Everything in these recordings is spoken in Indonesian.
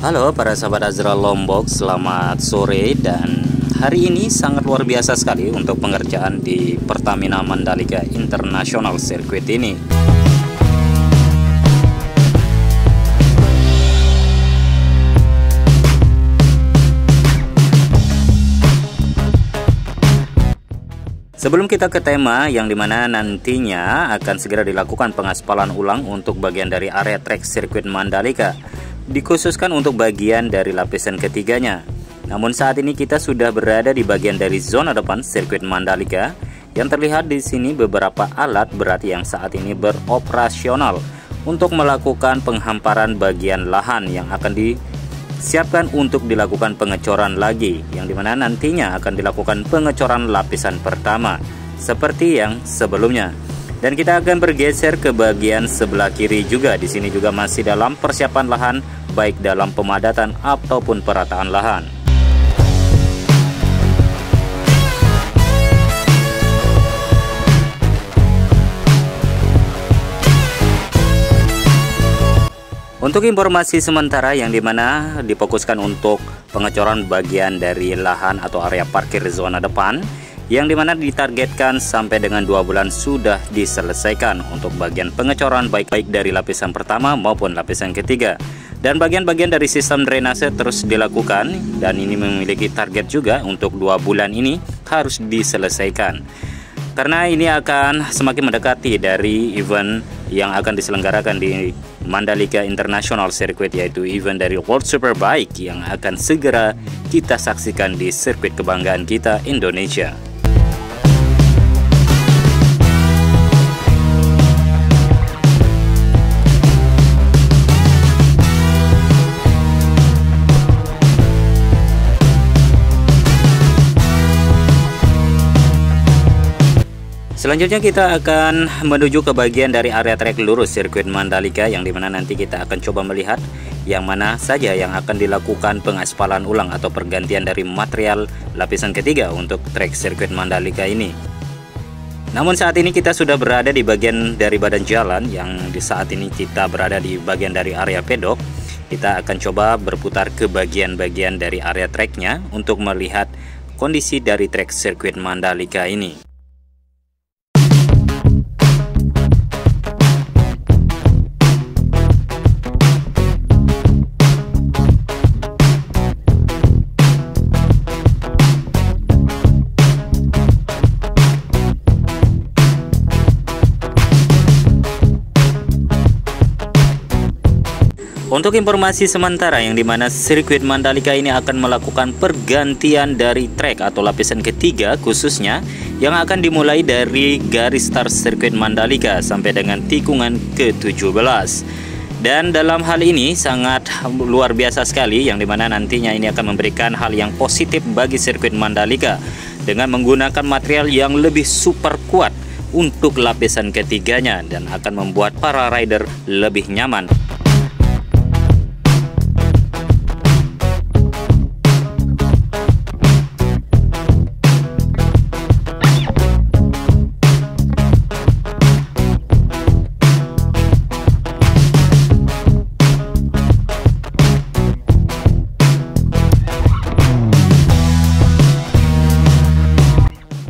Halo para sahabat Azra Lombok, selamat sore. Dan hari ini sangat luar biasa sekali untuk pengerjaan di Pertamina Mandalika International Circuit ini. Sebelum kita ke tema yang dimana nantinya akan segera dilakukan pengaspalan ulang untuk bagian dari area trek sirkuit Mandalika, dikhususkan untuk bagian dari lapisan ketiganya. Namun saat ini kita sudah berada di bagian dari zona depan sirkuit Mandalika, yang terlihat di sini beberapa alat berat yang saat ini beroperasional untuk melakukan penghamparan bagian lahan yang akan disiapkan untuk dilakukan pengecoran lagi, yang dimana nantinya akan dilakukan pengecoran lapisan pertama seperti yang sebelumnya. Dan kita akan bergeser ke bagian sebelah kiri juga. Di sini juga masih dalam persiapan lahan, baik dalam pemadatan ataupun perataan lahan. Untuk informasi sementara yang dimana difokuskan untuk pengecoran bagian dari lahan atau area parkir zona depan, yang dimana ditargetkan sampai dengan 2 bulan sudah diselesaikan untuk bagian pengecoran baik dari lapisan pertama maupun lapisan ketiga. Dan bagian-bagian dari sistem drainase terus dilakukan, dan ini memiliki target juga untuk 2 bulan ini harus diselesaikan. Karena ini akan semakin mendekati dari event yang akan diselenggarakan di Mandalika International Circuit, yaitu event dari World Superbike yang akan segera kita saksikan di sirkuit kebanggaan kita, Indonesia. Selanjutnya kita akan menuju ke bagian dari area trek lurus sirkuit Mandalika, yang dimana nanti kita akan coba melihat yang mana saja yang akan dilakukan pengaspalan ulang atau pergantian dari material lapisan ketiga untuk trek sirkuit Mandalika ini. Namun saat ini kita sudah berada di bagian dari badan jalan, yang di saat ini kita berada di bagian dari area pedok. Kita akan coba berputar ke bagian-bagian dari area treknya untuk melihat kondisi dari trek sirkuit Mandalika ini. Untuk informasi sementara yang dimana sirkuit Mandalika ini akan melakukan pergantian dari trek atau lapisan ketiga khususnya, yang akan dimulai dari garis start sirkuit Mandalika sampai dengan tikungan ke-17. Dan dalam hal ini sangat luar biasa sekali, yang dimana nantinya ini akan memberikan hal yang positif bagi sirkuit Mandalika dengan menggunakan material yang lebih super kuat untuk lapisan ketiganya, dan akan membuat para rider lebih nyaman.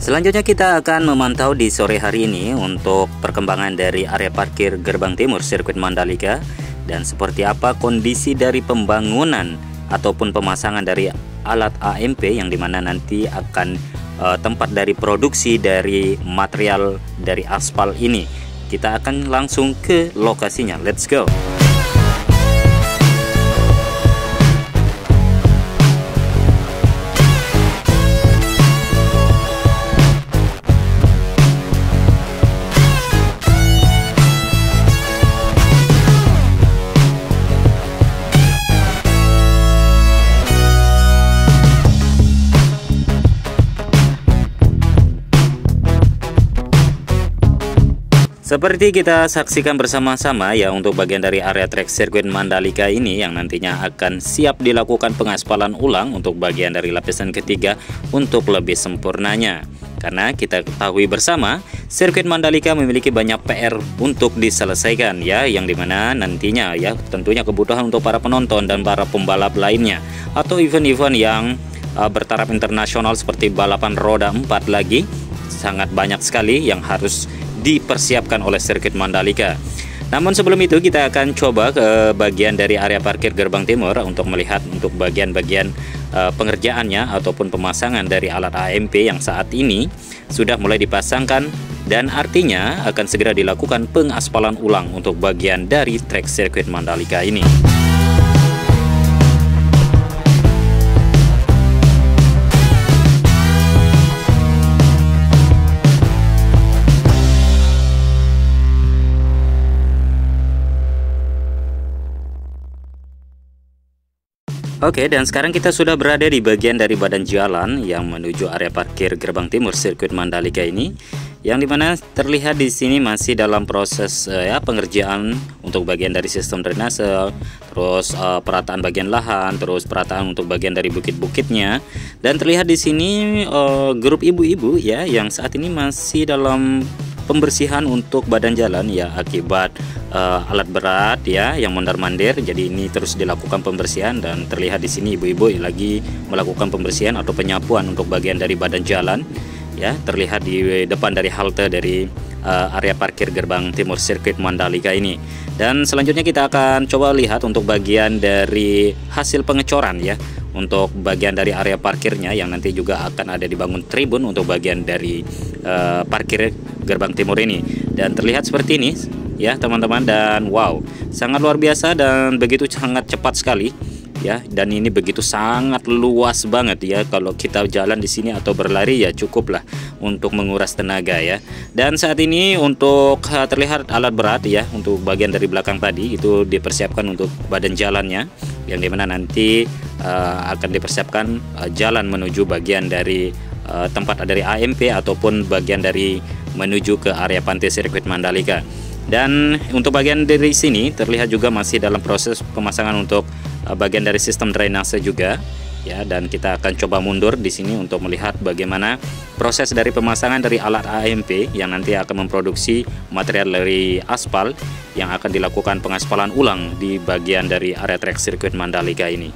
Selanjutnya kita akan memantau di sore hari ini untuk perkembangan dari area parkir gerbang timur sirkuit Mandalika, dan seperti apa kondisi dari pembangunan ataupun pemasangan dari alat AMP, yang dimana nanti akan tempat dari produksi dari material dari aspal ini. Kita akan langsung ke lokasinya, let's go. Seperti kita saksikan bersama-sama ya, untuk bagian dari area trek sirkuit Mandalika ini yang nantinya akan siap dilakukan pengaspalan ulang untuk bagian dari lapisan ketiga untuk lebih sempurnanya. Karena kita ketahui bersama, sirkuit Mandalika memiliki banyak PR untuk diselesaikan ya, yang dimana nantinya ya tentunya kebutuhan untuk para penonton dan para pembalap lainnya, atau event-event yang bertaraf internasional seperti balapan roda 4 lagi, sangat banyak sekali yang harus dipersiapkan oleh sirkuit Mandalika. Namun sebelum itu kita akan coba ke bagian dari area parkir gerbang timur untuk melihat untuk bagian-bagian pengerjaannya ataupun pemasangan dari alat AMP yang saat ini sudah mulai dipasangkan, dan artinya akan segera dilakukan pengaspalan ulang untuk bagian dari trek sirkuit Mandalika ini. Oke, dan sekarang kita sudah berada di bagian dari badan jalan yang menuju area parkir gerbang timur sirkuit Mandalika ini, yang dimana terlihat di sini masih dalam proses pengerjaan untuk bagian dari sistem drainase, terus perataan bagian lahan, terus perataan untuk bagian dari bukit-bukitnya, dan terlihat di sini grup ibu-ibu ya yang saat ini masih dalam pembersihan untuk badan jalan ya akibat alat berat ya yang mondar-mandir. Jadi ini terus dilakukan pembersihan, dan terlihat di sini ibu-ibu lagi melakukan pembersihan atau penyapuan untuk bagian dari badan jalan ya, terlihat di depan dari halte dari area parkir gerbang timur sirkuit Mandalika ini. Dan selanjutnya kita akan coba lihat untuk bagian dari hasil pengecoran ya, untuk bagian dari area parkirnya yang nanti juga akan ada dibangun tribun untuk bagian dari parkir gerbang timur ini. Dan terlihat seperti ini ya teman-teman, dan wow, sangat luar biasa dan begitu sangat cepat sekali ya, dan ini begitu sangat luas banget ya. Kalau kita jalan di sini atau berlari ya cukuplah untuk menguras tenaga ya. Dan saat ini untuk terlihat alat berat ya untuk bagian dari belakang tadi itu dipersiapkan untuk badan jalannya, yang dimana nanti akan dipersiapkan jalan menuju bagian dari tempat dari AMP ataupun bagian dari menuju ke area pantai sirkuit Mandalika. Dan untuk bagian dari sini terlihat juga masih dalam proses pemasangan untuk bagian dari sistem drainase juga ya, dan kita akan coba mundur di sini untuk melihat bagaimana proses dari pemasangan dari alat AMP yang nanti akan memproduksi material dari aspal yang akan dilakukan pengaspalan ulang di bagian dari area trek sirkuit Mandalika ini.